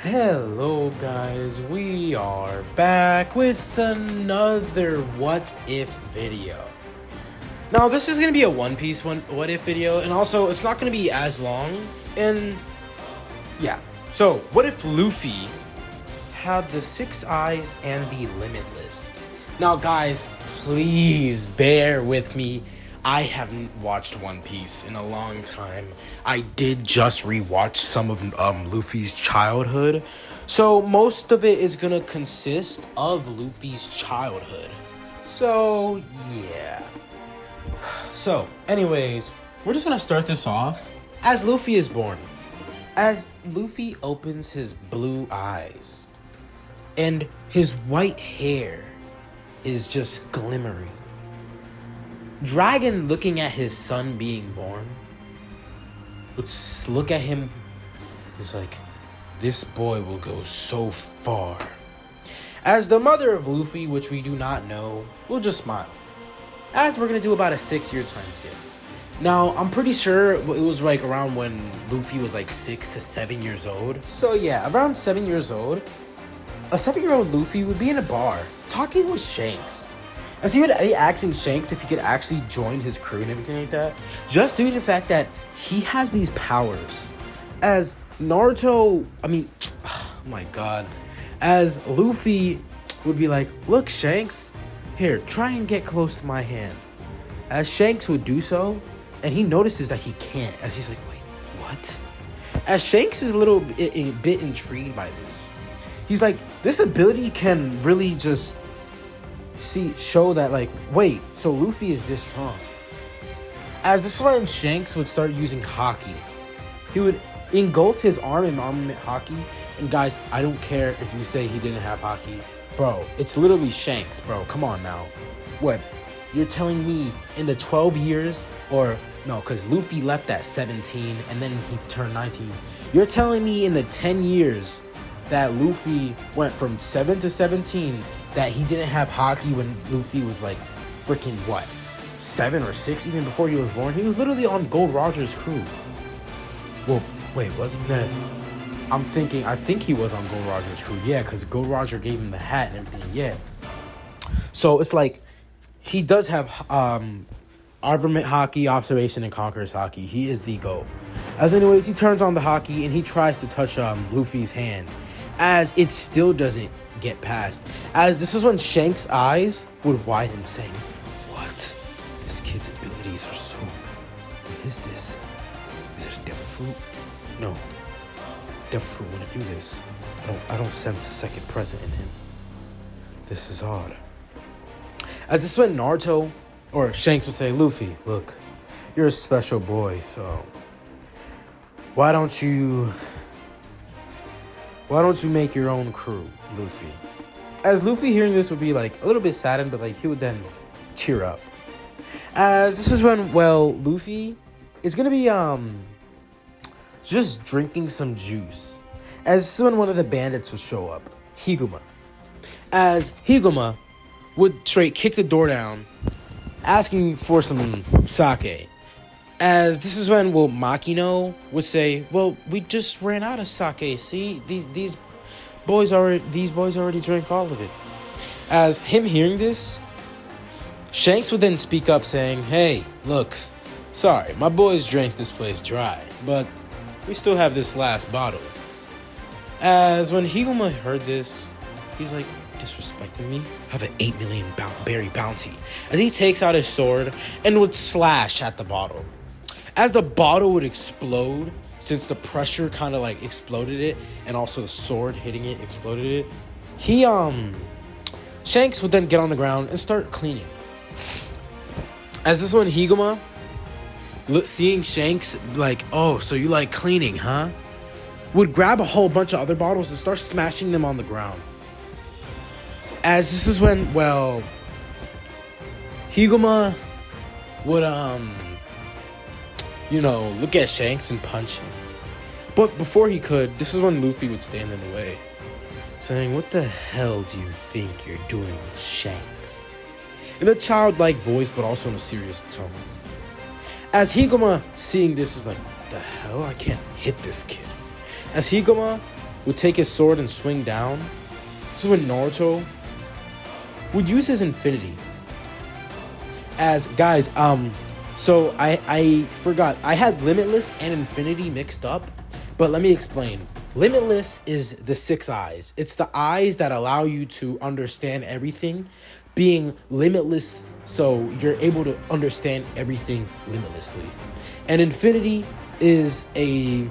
Hello guys, we are back with another what if video. Now this is going to be a One Piece what if video, and also it's not going to be as long. And yeah, so what if Luffy had the 6 eyes and the limitless? Now guys, please bear with me. I haven't watched One Piece in a long time. I did just rewatch some of Luffy's childhood. So most of it is gonna consist of Luffy's childhood. So yeah. So anyways, we're just gonna start this off as Luffy is born. As Luffy opens his blue eyes and his white hair is just glimmering. Dragon, looking at his son being born, would look at him. He's like, this boy will go so far. As the mother of Luffy, which we do not know, will just smile. As we're going to do about a 6-year time skip. Now, I'm pretty sure it was like around when Luffy was like 6 to 7 years old. So yeah, around 7 years old, a 7-year-old Luffy would be in a bar talking with Shanks. And so he would be asking Shanks if he could actually join his crew and everything like that. Just due to the fact that he has these powers. As Naruto, oh my god. As Luffy would be like, look Shanks, here, try and get close to my hand. As Shanks would do so, and he notices that he can't. As he's like, wait, what? As Shanks is a bit intrigued by this. He's like, this ability can really just show that, like, wait, so Luffy is this strong. As this is when Shanks would start using Haki. He would engulf his arm in armament Haki. And guys, I don't care if you say he didn't have Haki. Bro, it's literally Shanks, bro. Come on now. What? You're telling me in the 12 years, or no, because Luffy left at 17 and then he turned 19. You're telling me in the 10 years that Luffy went from 7 to 17 that he didn't have Haki when Luffy was like freaking what? 7 or 6 even before he was born? He was literally on Gold Roger's crew. Well, wait, wasn't that? I think he was on Gold Roger's crew. Yeah, because Gold Roger gave him the hat and everything. Yeah. So it's like he does have armament Haki, observation, and conqueror's Haki. He is the GOAT. As anyways, he turns on the Haki and he tries to touch Luffy's hand. As it still doesn't get past. As this is when Shanks' eyes would widen, saying, what? This kid's abilities are so... What is this? Is it a devil fruit? No. Devil fruit wouldn't do this. I don't sense a second present in him. This is odd. As this is when Naruto or Shanks would say, Luffy, look, you're a special boy, so why don't you make your own crew, Luffy? As Luffy hearing this would be like a little bit saddened, but like he would then cheer up. As this is when, well, Luffy is gonna be just drinking some juice. As this is when one of the bandits would show up, Higuma. As Higuma would straight kick the door down, asking for some sake. As this is when, well, Makino would say, well, we just ran out of sake. See, these boys already drank all of it. As him hearing this, Shanks would then speak up saying, hey, look, sorry, my boys drank this place dry, but we still have this last bottle. As when Higuma heard this, he's like, disrespecting me? I have an 8 million berry bounty. As he takes out his sword and would slash at the bottle. As the bottle would explode, since the pressure kind of like exploded it, and also the sword hitting it exploded it, Shanks would then get on the ground and start cleaning. As this one, Higuma, seeing Shanks like, oh, so you like cleaning, huh? Would grab a whole bunch of other bottles and start smashing them on the ground. As this is when, well, Higuma would, look at Shanks and punch him. But before he could, this is when Luffy would stand in the way, saying, what the hell do you think you're doing with Shanks? In a childlike voice, but also in a serious tone. As Higuma, seeing this, is like, the hell? I can't hit this kid. As Higuma would take his sword and swing down. This is when Naruto would use his infinity. As guys, so I forgot. I had limitless and infinity mixed up, but let me explain. Limitless is the 6 eyes. It's the eyes that allow you to understand everything, being limitless, so you're able to understand everything limitlessly. And infinity is a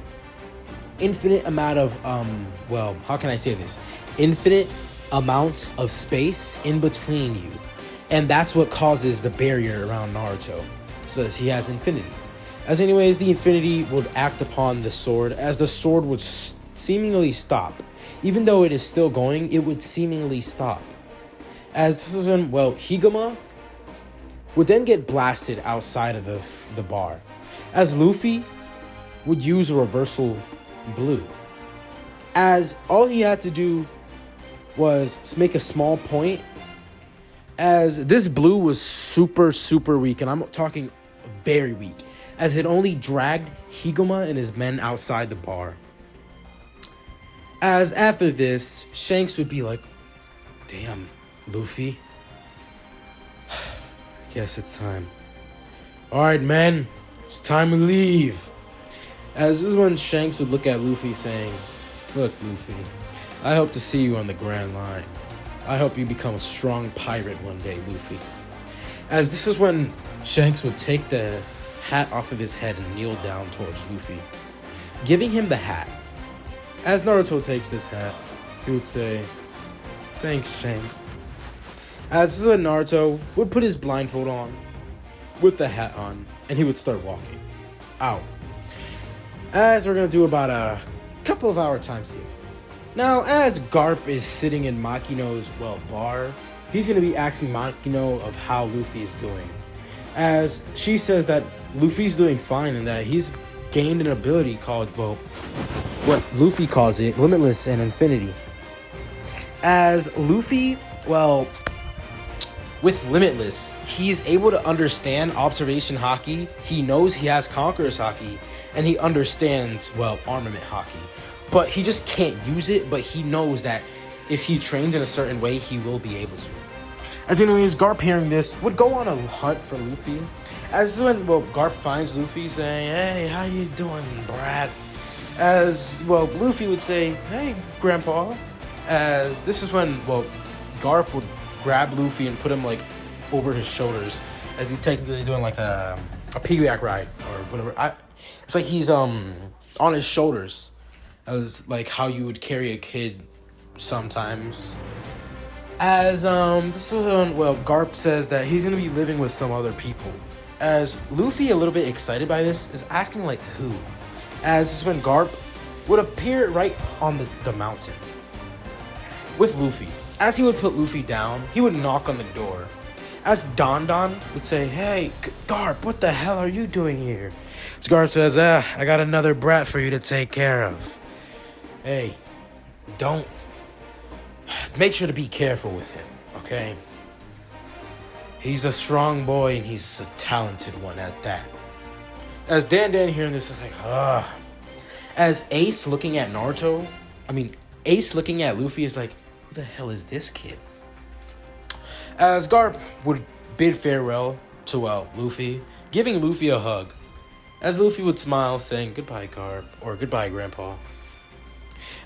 infinite amount of well, how can I say this? Infinite amount of space in between you. And that's what causes the barrier around Naruto. So as he has infinity. As anyways, the infinity would act upon the sword, as the sword would seemingly stop. Even though it is still going, it would seemingly stop. As this is when, well, Higuma would then get blasted outside of the bar. As Luffy would use a reversal blue. As all he had to do was make a small point, as this blue was super weak, and I'm talking very weak, as it only dragged Higuma and his men outside the bar. As after this, Shanks would be like, damn, Luffy, I guess it's time. Alright, man, it's time to leave. As this is when Shanks would look at Luffy saying, look, Luffy, I hope to see you on the Grand Line. I hope you become a strong pirate one day, Luffy. As this is when Shanks would take the hat off of his head and kneel down towards Luffy, giving him the hat. As Naruto takes this hat, he would say, thanks, Shanks. As this is when Naruto would put his blindfold on, with the hat on, and he would start walking out. As we're going to do about a couple of hour times here. Now, as Garp is sitting in Makino's, well, bar, he's going to be asking Makino of how Luffy is doing. As she says that Luffy's doing fine and that he's gained an ability called, well, what Luffy calls it, limitless and infinity. As Luffy, well, with limitless, he is able to understand observation haki. He knows he has conqueror's haki, and he understands, well, armament haki. But he just can't use it, but he knows that if he trains in a certain way, he will be able to. As anyways, Garp hearing this would go on a hunt for Luffy. As this is when, well, Garp finds Luffy saying, hey, how you doing, Brad? As, well, Luffy would say, hey, Grandpa. As this is when, well, Garp would grab Luffy and put him, like, over his shoulders, as he's technically doing, like, a piggyback ride, or whatever. It's like he's, on his shoulders. That was like how you would carry a kid sometimes. As this is when, well, Garp says that he's gonna be living with some other people. As Luffy, a little bit excited by this, is asking like who. As this is when Garp would appear right on the mountain with Luffy. As he would put Luffy down, he would knock on the door. As Don would say, hey, Garp, what the hell are you doing here? As Garp says, I got another brat for you to take care of. Hey, don't. Make sure to be careful with him, okay? He's a strong boy and he's a talented one at that. As Dan hearing this is like, As Ace looking at Ace looking at Luffy is like, who the hell is this kid? As Garp would bid farewell to, well, Luffy, giving Luffy a hug. As Luffy would smile, saying, goodbye, Garp, or goodbye, Grandpa.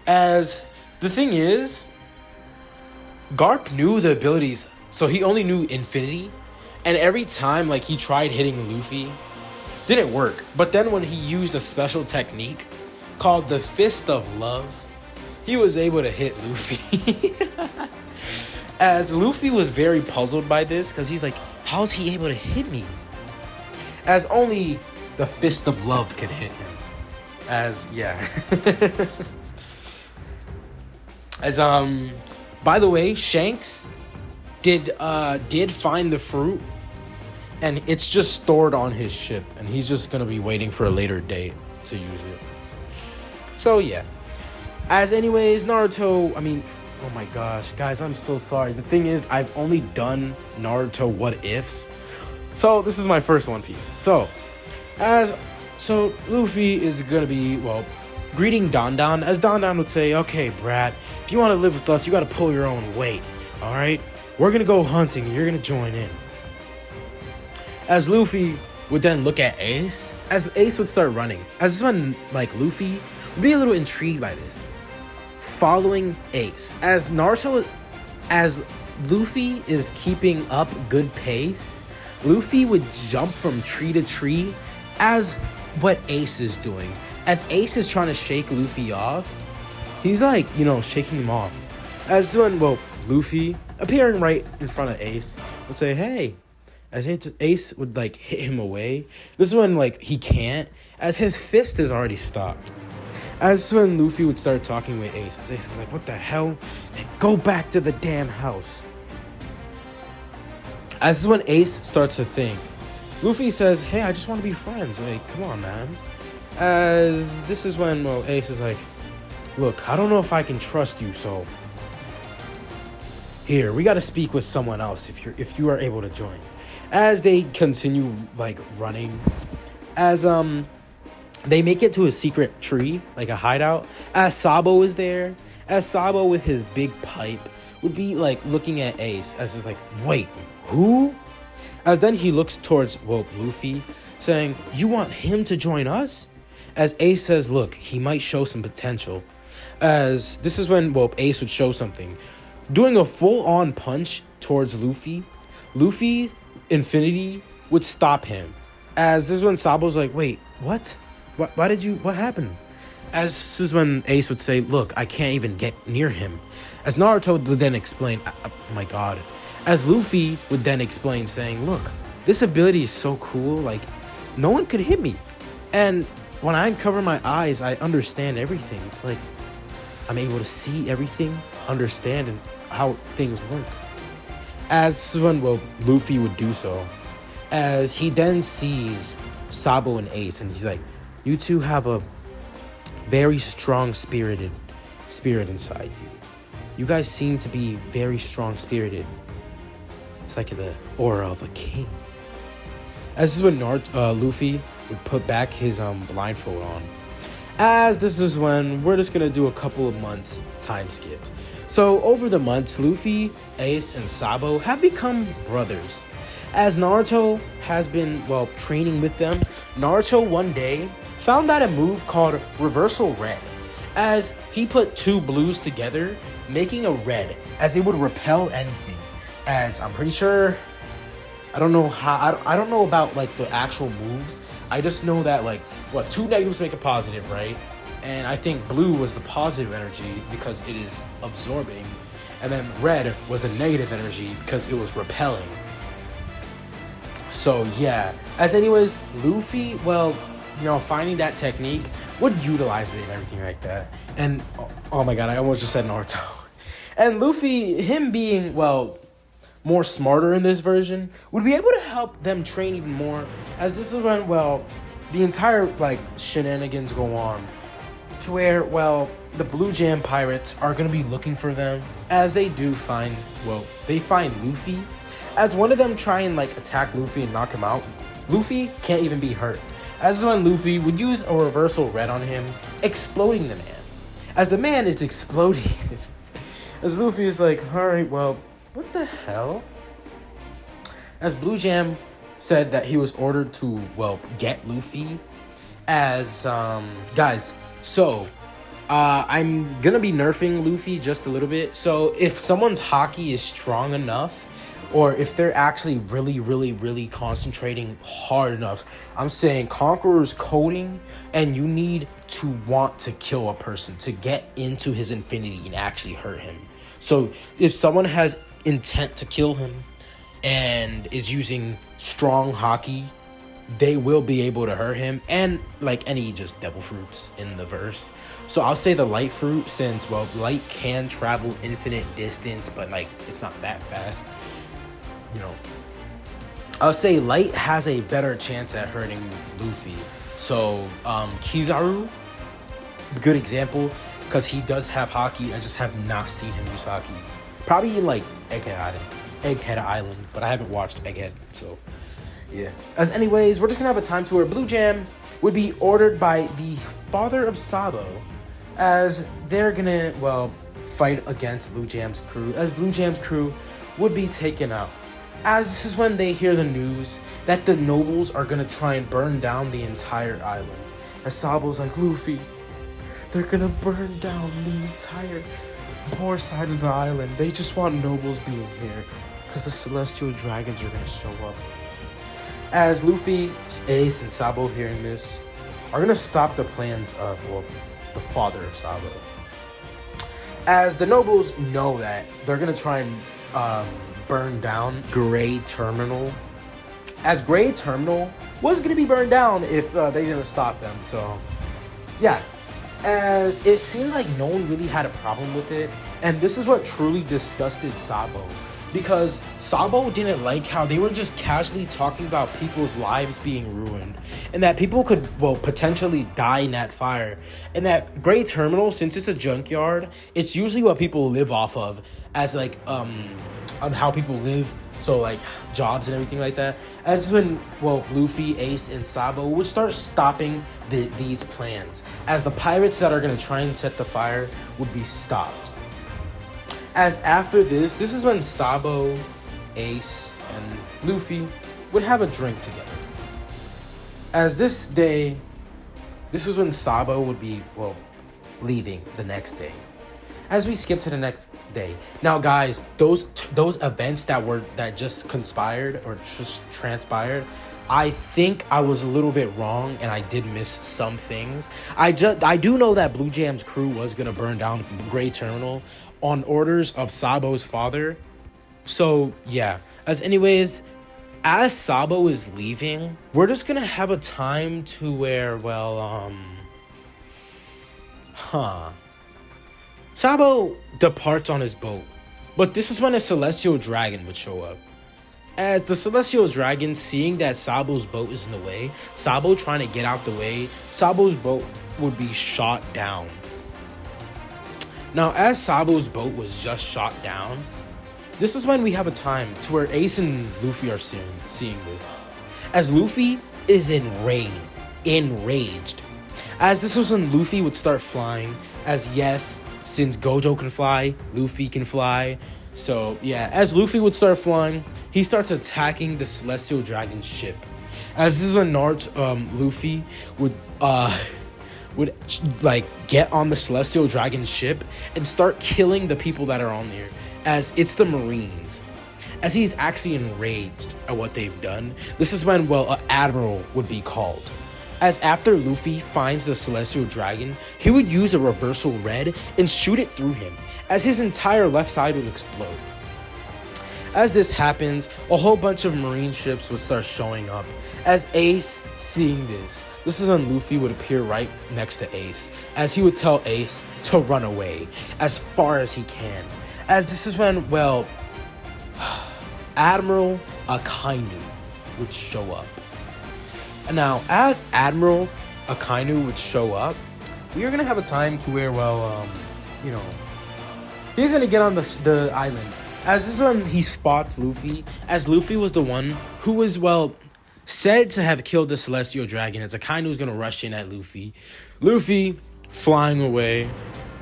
As the thing is, Garp knew the abilities, so he only knew infinity, and every time like he tried hitting Luffy, didn't work. But then when he used a special technique called the Fist of Love, he was able to hit Luffy. As Luffy was very puzzled by this, because he's like, how is he able to hit me? As only the Fist of Love could hit him. As, yeah. As, by the way, Shanks did find the fruit, and it's just stored on his ship, and he's just gonna be waiting for a later date to use it. So, yeah. As anyways, Naruto, oh my gosh, guys, I'm so sorry. The thing is, I've only done Naruto what ifs. So, this is my first One Piece. So, Luffy is gonna be, well, greeting Don Don, as Don Don would say, okay, Brad, if you want to live with us, you got to pull your own weight, all right? We're going to go hunting, and you're going to join in. As Luffy would then look at Ace, as Ace would start running. As this one, like, Luffy would be a little intrigued by this. Following Ace. As Luffy is keeping up good pace, Luffy would jump from tree to tree as what Ace is doing. As Ace is trying to shake Luffy off, he's like, shaking him off. As when, Luffy, appearing right in front of Ace, would say, hey. As Ace would, like, hit him away. This is when, like, he can't, as his fist is already stopped. As when Luffy would start talking with Ace, as Ace is like, what the hell? Hey, go back to the damn house. As this is when Ace starts to think. Luffy says, hey, I just want to be friends. Like, come on, man. As this is when, Ace is like, look, I don't know if I can trust you, so here, we got to speak with someone else if you are able to join. As they continue, like, running, as they make it to a secret tree, like a hideout, as Sabo is there, as Sabo with his big pipe would be, like, looking at Ace, as he's like, wait, who? As then he looks towards, Luffy, saying, you want him to join us? As Ace says, look, he might show some potential. As this is when, Ace would show something. Doing a full-on punch towards Luffy, Luffy's infinity would stop him. As this is when Sabo's like, wait, what? What happened? As this is when Ace would say, look, I can't even get near him. As Naruto would then explain, oh my god. As Luffy would then explain, saying, look, this ability is so cool, like, no one could hit me. And when I cover my eyes, I understand everything. It's like, I'm able to see everything, understand and how things work. As when, Luffy would do so. As he then sees Sabo and Ace, and he's like, you two have a very strong spirit inside you. You guys seem to be very strong-spirited. It's like the aura of a king. As this is when Luffy would put back his blindfold on. As this is when we're just going to do a couple of months time skip. So over the months, Luffy, Ace, and Sabo have become brothers. As Naruto has been, training with them, Naruto one day found out a move called Reversal Red. As he put two blues together, making a red, as it would repel anything. As I'm pretty sure, I don't know about, like, the actual moves. I just know that, like, two negatives make a positive, right? And I think blue was the positive energy because it is absorbing. And then red was the negative energy because it was repelling. So, yeah. As anyways, Luffy, finding that technique, would utilize it and everything like that. And, oh my god, I almost just said Naruto. And Luffy, him being, more smarter in this version, would be able to help them train even more. As this is when, the entire, shenanigans go on. To where, the Blue Jam pirates are going to be looking for them. As they do find, they find Luffy. As one of them try and, attack Luffy and knock him out, Luffy can't even be hurt. As when Luffy would use a reversal red on him, exploding the man. As the man is exploding, as Luffy is like, alright, what the hell? As Blue Jam said that he was ordered to, get Luffy. As, guys, so, I'm gonna be nerfing Luffy just a little bit. So, if someone's haki is strong enough, or if they're actually really, really, really concentrating hard enough, I'm saying Conqueror's coding, and you need to want to kill a person to get into his infinity and actually hurt him. So if someone has intent to kill him and is using strong haki, they will be able to hurt him, and any just devil fruits in the verse. So I'll say the light fruit, since light can travel infinite distance, but it's not that fast. I'll say light has a better chance at hurting Luffy. So Kizaru, good example, because he does have haki. I just have not seen him use haki. Probably in Egghead Island, but I haven't watched Egghead. So Yeah. As anyways, we're just gonna have a time to where Blue Jam would be ordered by the father of Sabo, as they're gonna, well, fight against Blue Jam's crew, as Blue Jam's crew would be taken out. As this is when they hear the news that the nobles are gonna try and burn down the entire island. As Sabo's like, Luffy, they're gonna burn down the entire poor side of the island. They just want nobles being here, because the celestial dragons are gonna show up. As Luffy, Ace, and Sabo hearing this, are gonna stop the plans of, well, the father of Sabo. As the nobles know that they're gonna try and burn down Gray Terminal. As Gray Terminal was gonna be burned down if they didn't stop them. So, yeah. As it seemed like no one really had a problem with it, and this is what truly disgusted Sabo. Because Sabo didn't like how they were just casually talking about people's lives being ruined, and that people could, well, potentially die in that fire. And that Gray Terminal, since it's a junkyard, it's usually what people live off of as like on how people live, so like jobs and everything like that. As when, well, Luffy, Ace, and Sabo would start stopping these plans, as the pirates that are gonna try and set the fire would be stopped. As after this is when Sabo, Ace, and Luffy would have a drink together. As this is when Sabo would be, well, leaving the next day. As we skip to the next day. Now, guys, those events that just conspired or just transpired, I think I was a little bit wrong and I did miss some things. I do know that Blue Jam's crew was gonna burn down Gray Terminal on orders of Sabo's father. So yeah. As anyways, as Sabo is leaving, we're just gonna have a time to where, well, Sabo departs on his boat. But this is when a celestial dragon would show up. As the celestial dragon, seeing that Sabo's boat is in the way, Sabo trying to get out the way, Sabo's boat would be shot down. Now, as Sabo's boat was just shot down, this is when we have a time to where Ace and Luffy are seeing this. As Luffy is enraged. As this was when Luffy would start flying. As yes, since Gojo can fly, Luffy can fly. So yeah, as Luffy would start flying, he starts attacking the celestial dragon's ship. As this is when Luffy would like get on the celestial dragon ship and start killing the people that are on there, as it's the Marines. As he's actually enraged at what they've done, this is when, well, an admiral would be called. As after Luffy finds the celestial dragon, he would use a reversal red and shoot it through him, as his entire left side would explode. As this happens, a whole bunch of Marine ships would start showing up. As Ace, seeing this is when Luffy would appear right next to Ace, as he would tell Ace to run away as far as he can. As this is when, well, Admiral Akainu would show up. Now, as Admiral Akainu would show up, we are gonna have a time to where, well, he's gonna get on the island. As this is when he spots Luffy, as Luffy was the one who was, well, said to have killed the celestial dragon, as Akainu was gonna rush in at Luffy. Luffy, flying away,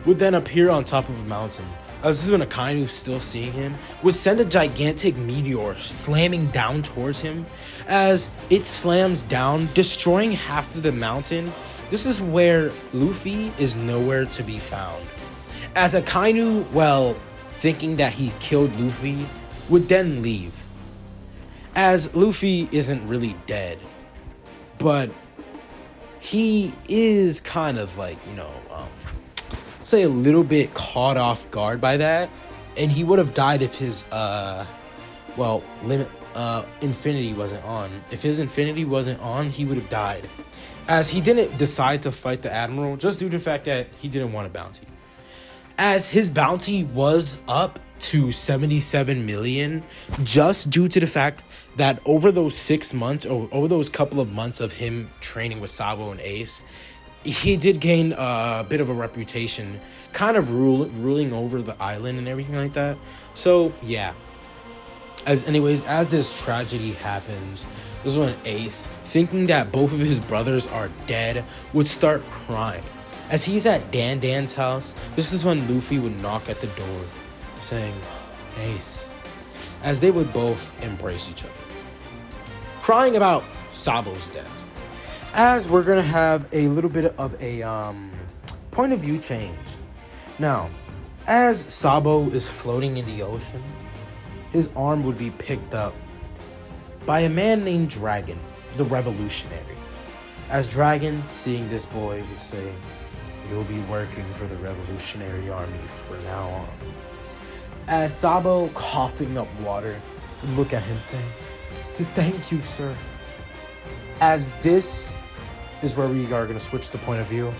would then appear on top of a mountain. As this is when Akainu, still seeing him, would send a gigantic meteor slamming down towards him. As it slams down, destroying half of the mountain, this is where Luffy is nowhere to be found. As Akainu, well, thinking that he killed Luffy, would then leave. As Luffy isn't really dead, but he is kind of like, say a little bit caught off guard by that, and he would have died if his infinity wasn't on. If his infinity wasn't on, he would have died, as he didn't decide to fight the admiral just due to the fact that he didn't want a bounty. As his bounty was up to 77 million, just due to the fact that over those 6 months, or over those couple of months of him training with Sabo and Ace, he did gain a bit of a reputation, kind of ruling over the island and everything like that. So yeah. As this tragedy happens, this is when Ace, thinking that both of his brothers are dead, would start crying. As he's at Dan's house, this is when Luffy would knock at the door, saying, Ace, as they would both embrace each other, crying about Sabo's death. As we're gonna have a little bit of a point of view change. Now, as Sabo is floating in the ocean, his arm would be picked up by a man named Dragon, the revolutionary. As Dragon, seeing this boy, would say, you'll be working for the revolutionary army from now on. As Sabo, coughing up water, would look at him saying, thank you, sir. As this is where we are going to switch the point of view.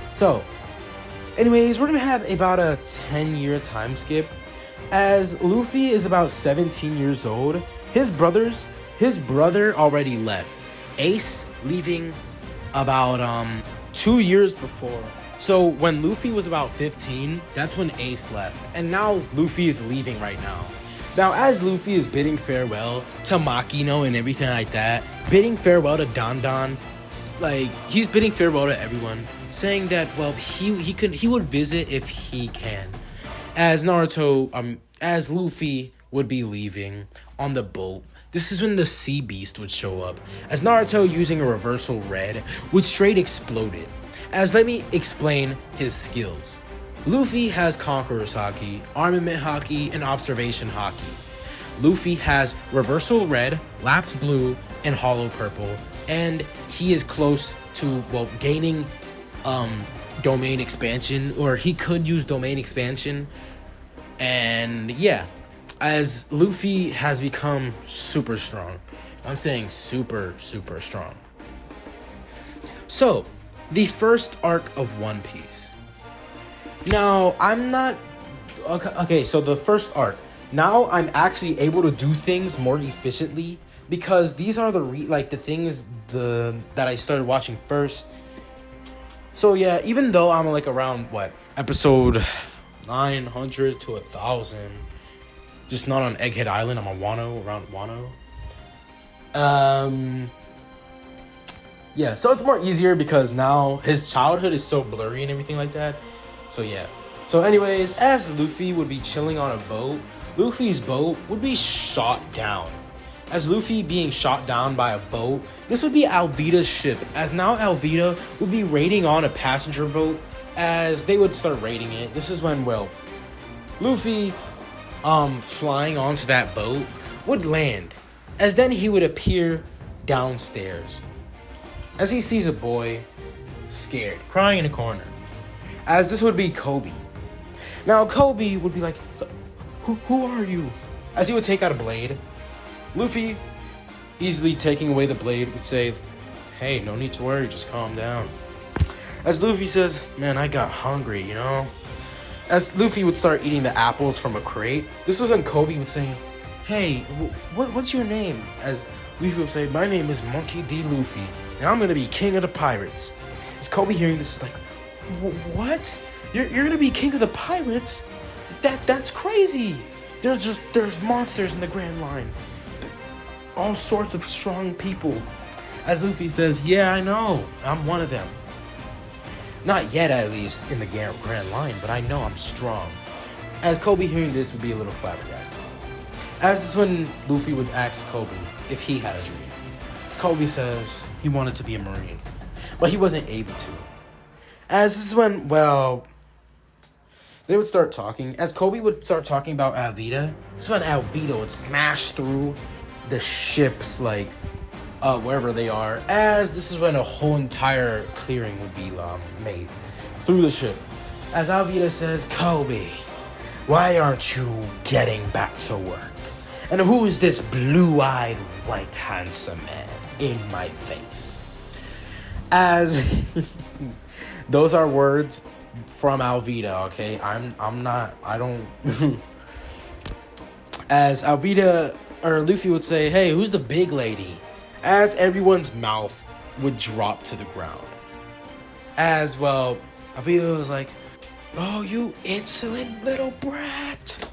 So, anyways, we're going to have about a 10-year time skip. As Luffy is about 17 years old, his brother already left. Ace leaving about 2 years before. So when Luffy was about 15, that's when Ace left. And now Luffy is leaving right now. Now, as Luffy is bidding farewell to Makino and everything like that, bidding farewell to Don, like, he's bidding farewell to everyone, saying that, well, he would visit if he can. As as Luffy would be leaving on the boat, this is when the sea beast would show up. As Naruto, using a reversal red, would straight explode it. As let me explain his skills. Luffy has Conqueror's Haki, Armament Haki, and Observation Haki. Luffy has Reversal Red, Lapsed Blue, and Hollow Purple, and he is close to, well, gaining Domain Expansion, or he could use Domain Expansion. And yeah, as Luffy has become super strong. I'm saying super, super strong. So, the first arc of One Piece. Now, I'm not... Okay, so the first arc. Now, I'm actually able to do things more efficiently because these are the things that I started watching first. So, yeah, even though I'm, like, around, episode 900 to 1,000, just not on Egghead Island, I'm on around Wano. Yeah, so it's more easier because now his childhood is so blurry and everything like that. So yeah. So anyways, as Luffy would be chilling on a boat, Luffy's boat would be shot down. As Luffy being shot down by a boat, this would be Alvida's ship. As now Alvida would be raiding on a passenger boat. As they would start raiding it, this is when, well, Luffy, flying onto that boat, would land. As then he would appear downstairs. As he sees a boy, scared, crying in a corner. As this would be Kobe. Now Kobe would be like, who are you? As he would take out a blade. Luffy, easily taking away the blade, would say, hey, no need to worry, just calm down. As Luffy says, man, I got hungry, you know? As Luffy would start eating the apples from a crate, this was when Kobe would say, hey, what's your name? As Luffy would say, my name is Monkey D. Luffy, and I'm gonna be king of the pirates. As Kobe hearing this is like, what? You're gonna be king of the pirates? That's crazy. There's monsters in the Grand Line. All sorts of strong people. As Luffy says, yeah, I know. I'm one of them. Not yet, at least, in the Grand Line, but I know I'm strong. As Kobe hearing this would be a little flabbergasted. As is when Luffy would ask Kobe if he had a dream. Kobe says he wanted to be a Marine, but he wasn't able to. As this is when, well, they would start talking. As Kobe would start talking about Alvida, this is when Alvida would smash through the ships, like, wherever they are. As this is when a whole entire clearing would be made through the ship. As Alvida says, Kobe, why aren't you getting back to work? And who is this blue-eyed, white, handsome man in my face? As those are words from Alvida, okay? I don't. As Alvida or Luffy would say, hey, who's the big lady? As everyone's mouth would drop to the ground. As, well, Alvida was like, oh, you insolent little brat.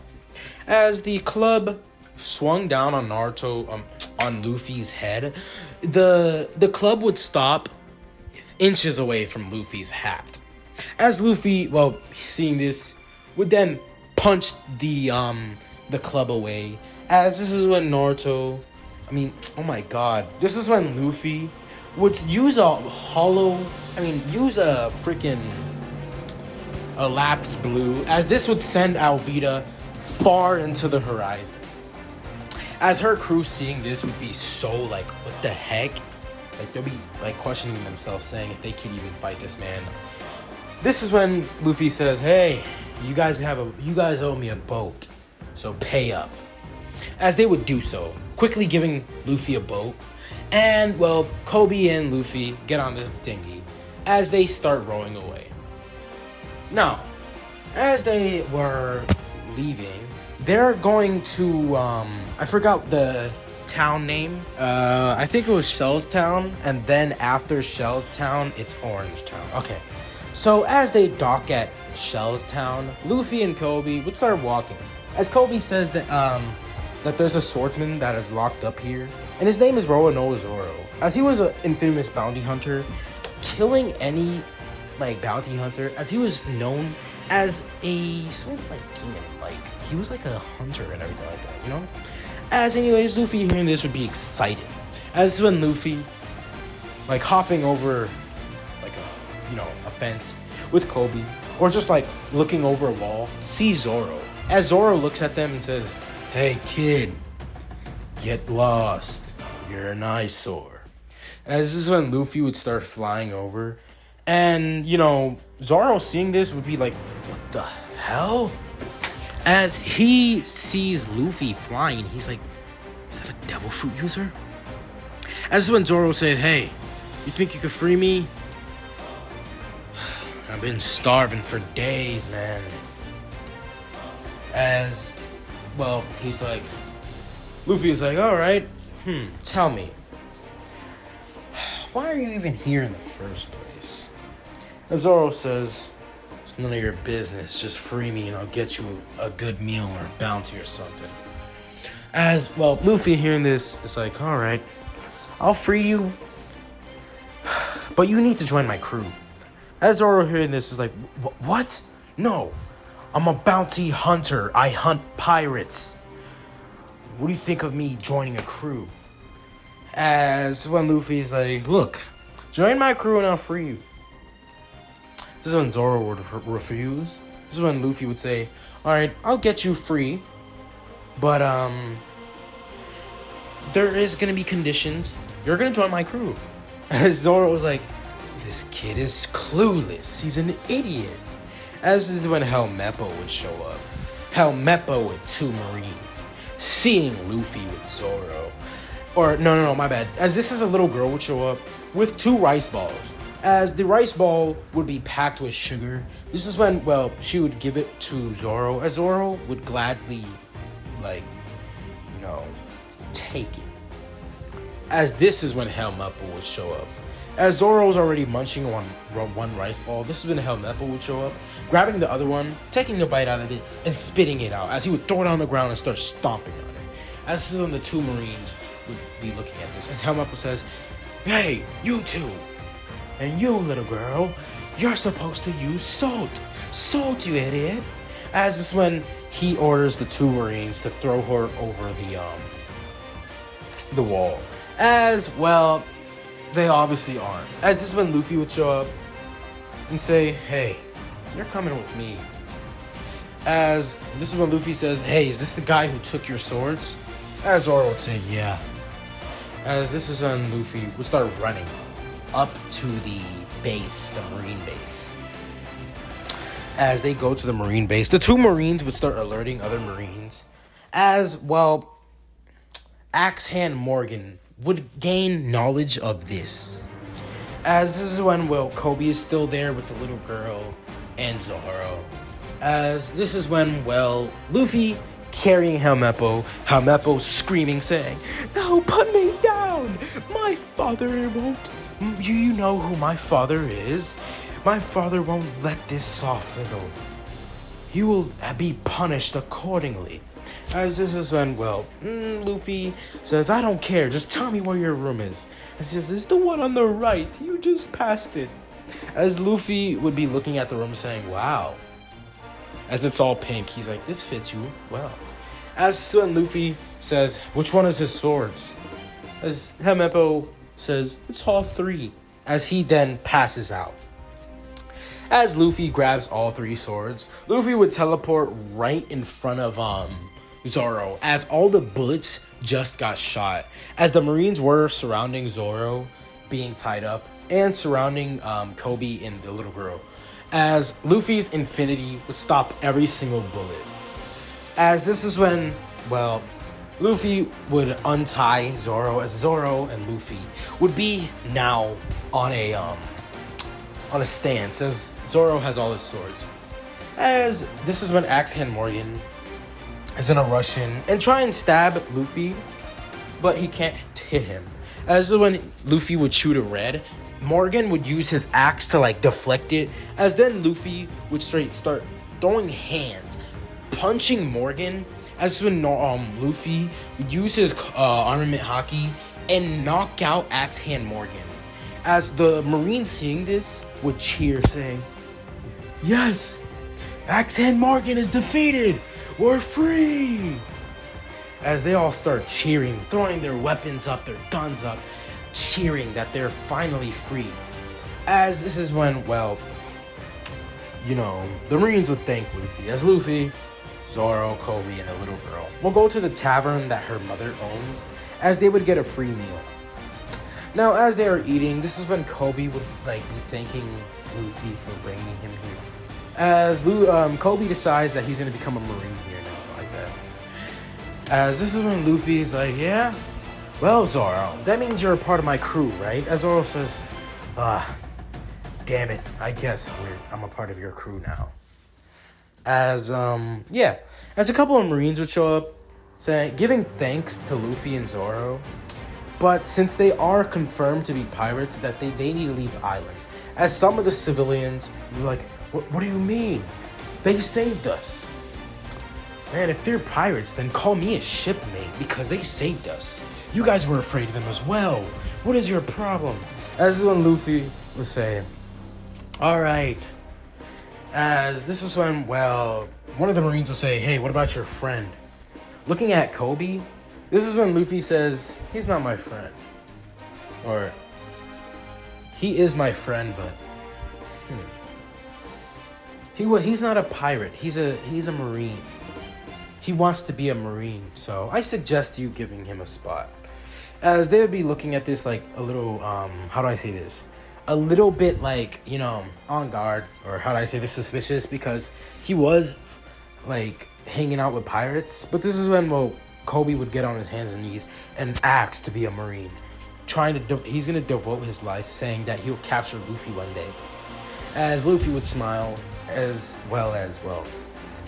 As the club swung down on on Luffy's head, the club would stop inches away from Luffy's hat. As Luffy, well, seeing this, would then punch the club away. As this is when Naruto, oh my god, this is when Luffy would use a lapsed blue, as this would send Alvida far into the horizon. As her crew seeing this would be so like, what the heck? Like they'll be like questioning themselves, saying if they can even fight this man. This is when Luffy says, "Hey, you guys owe me a boat, so pay up." As they would do so, quickly giving Luffy a boat, and well, Kobe and Luffy get on this dinghy as they start rowing away. Now, as they were leaving, they're going to I forgot the town name. I think it was Shell's Town, and then after Shell's Town, it's Orange Town. Okay. So as they dock at Shell's Town, Luffy and Kobe would start walking. As Kobe says that there's a swordsman that is locked up here, and his name is Roanoa Zoro. As he was an infamous bounty hunter, killing any bounty hunter, as he was known as a sort of demon. He was like a hunter and everything like that, you know? As anyways, Luffy hearing this would be excited. As when Luffy, hopping over a fence with Kobe, or just looking over a wall, sees Zoro. As Zoro looks at them and says, "Hey kid, get lost. You're an eyesore." As this is when Luffy would start flying over, and Zoro seeing this would be like, "What the hell?" As he sees Luffy flying, he's like, "Is that a devil fruit user?" As this is when Zoro says, "Hey, you think you could free me? I've been starving for days, man." As, well, Luffy is like, "All right, tell me, why are you even here in the first place?" And Zoro says, "It's none of your business, just free me and I'll get you a good meal or a bounty or something." As, well, Luffy hearing this is like, "All right, I'll free you, but you need to join my crew." As Zoro hearing this is like, "What? No, I'm a bounty hunter. I hunt pirates. What do you think of me joining a crew?" As when Luffy is like, "Look, join my crew and I'll free you." This is when Zoro would refuse. This is when Luffy would say, "All right, I'll get you free, but there is gonna be conditions. You're gonna join my crew." As Zoro was like, "This kid is clueless. He's an idiot." As this is when Helmeppo would show up. Helmeppo with 2 Marines, seeing Luffy with Zoro. Or, no, my bad. As this is a little girl would show up with 2 rice balls. As the rice ball would be packed with sugar. This is when, well, she would give it to Zoro. As Zoro would gladly, take it. As this is when Helmeppo would show up. As Zoro was already munching on one rice ball, this is when Helmeppo would show up, grabbing the other one, taking a bite out of it, and spitting it out, as he would throw it on the ground and start stomping on it. As this is when the 2 Marines would be looking at this, as Helmeppo says, "Hey, you two, and you little girl, you're supposed to use salt. Salt, you idiot." As this is when he orders the 2 Marines to throw her over the wall. As, well, they obviously aren't. As this is when Luffy would show up and say, "Hey, you're coming with me." As this is when Luffy says, "Hey, is this the guy who took your swords?" As Zoro would say, "Yeah." As this is when Luffy would start running up to the base, the Marine base. As they go to the Marine base, the 2 Marines would start alerting other Marines. As, well, Axe Hand Morgan would gain knowledge of this. As this is when, well, Kobe is still there with the little girl and Zoro. As this is when, well, Luffy carrying Helmeppo screaming, saying, "No, put me down! My father won't... You know who my father is? My father won't let this soften. He will be punished accordingly." As this is when, Luffy says, I don't care, just tell me where your room is. And she says, it's the one on the right, you just passed it. As Luffy would be looking at the room saying, wow. As it's all pink, he's like, this fits you well. As when Luffy says, which one is his swords? As Helmeppo says, it's all three. As he then passes out. As Luffy grabs all three swords, Luffy would teleport right in front of Zoro, as all the bullets just got shot. As the Marines were surrounding Zoro, being tied up, and surrounding Kobe and the little girl. As Luffy's infinity would stop every single bullet. As this is when, Luffy would untie Zoro, as Zoro and Luffy would be now on a stance, as Zoro has all his swords. As this is when Axe-Hand Morgan is gonna rush in and try and stab Luffy, but he can't hit him. As when Luffy would shoot a red, Morgan would use his axe to like deflect it, as then Luffy would straight start throwing hands, punching Morgan, as when Luffy would use his armament haki and knock out Axe-Hand Morgan. As the Marines seeing this would cheer, saying, yes, Axe-Hand Morgan is defeated, we're free! As they all start cheering, throwing their weapons up, their guns up, cheering that they're finally free. As this is when, the Marines would thank Luffy. As Luffy, Zoro, Kobe, and the little girl will go to the tavern that her mother owns, as they would get a free meal. Now, as they are eating, this is when Kobe would be thanking Luffy for bringing him here. As Kobe decides that he's gonna become a Marine here now, like that. As this is when Luffy's like, yeah, well, Zoro, that means you're a part of my crew, right? As Zoro says, damn it, I guess I'm a part of your crew now. As a couple of Marines would show up, saying, giving thanks to Luffy and Zoro. But since they are confirmed to be pirates, that they need to leave the island. As some of the civilians were like, what do you mean? They saved us. Man, if they're pirates, then call me a shipmate because they saved us. You guys were afraid of them as well. What is your problem? As when Luffy would say, all right. As this is when, one of the Marines will say, hey, what about your friend? Looking at Kobe, this is when Luffy says, he's not my friend. Or, he is my friend, but he's not a pirate. He's a Marine. He wants to be a Marine, so I suggest you giving him a spot. As they would be looking at this like a little, how do I say this? A little bit like, on guard, or how do I say this, suspicious, because he was like hanging out with pirates. But this is when Kobe would get on his hands and knees and ask to be a Marine. He's gonna devote his life, saying that he'll capture Luffy one day. As Luffy would smile, as well as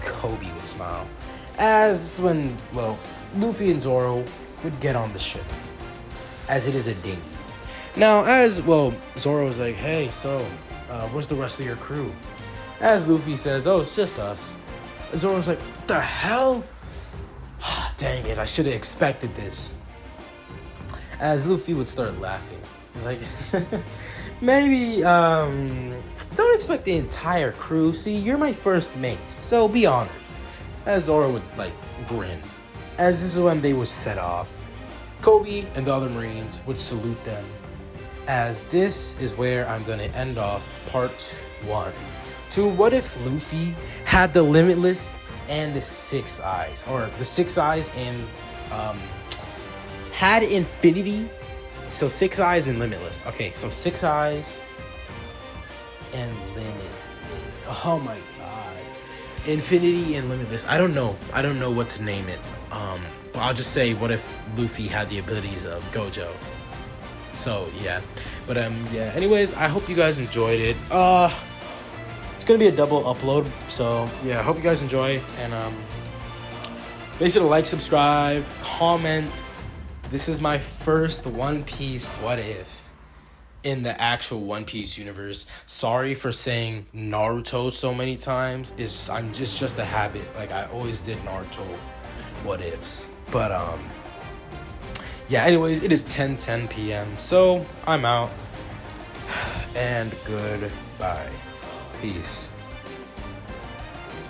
Kobe would smile. As this is when Luffy and Zoro would get on the ship, as it is a dinghy. Now, as Zoro was like, hey, so where's the rest of your crew? As Luffy says, oh, it's just us. Zoro's like, what the hell? Dang it, I should have expected this. As Luffy would start laughing. He's like, maybe, don't expect the entire crew. See, you're my first mate, so be honored. As Zoro would, grin. As this is when they would set off, Kobe and the other Marines would salute them. As this is where I'm going to end off part 1. To what if Luffy had the limitless and the 6 eyes, or the 6 eyes and had infinity. So 6 eyes and limitless. Okay, so 6 eyes and limitless. Oh my god. Infinity and limitless. I don't know what to name it. But I'll just say, what if Luffy had the abilities of Gojo? So yeah. But anyways, I hope you guys enjoyed it. It's gonna be a double upload, so yeah, I hope you guys enjoy, and make sure to like, subscribe, comment. This is my first One Piece what if in the actual One Piece universe. Sorry for saying Naruto so many times. I'm just a habit. Like, I always did Naruto what ifs. But yeah, anyways, it is 10:10 p.m. So I'm out. And goodbye. Peace.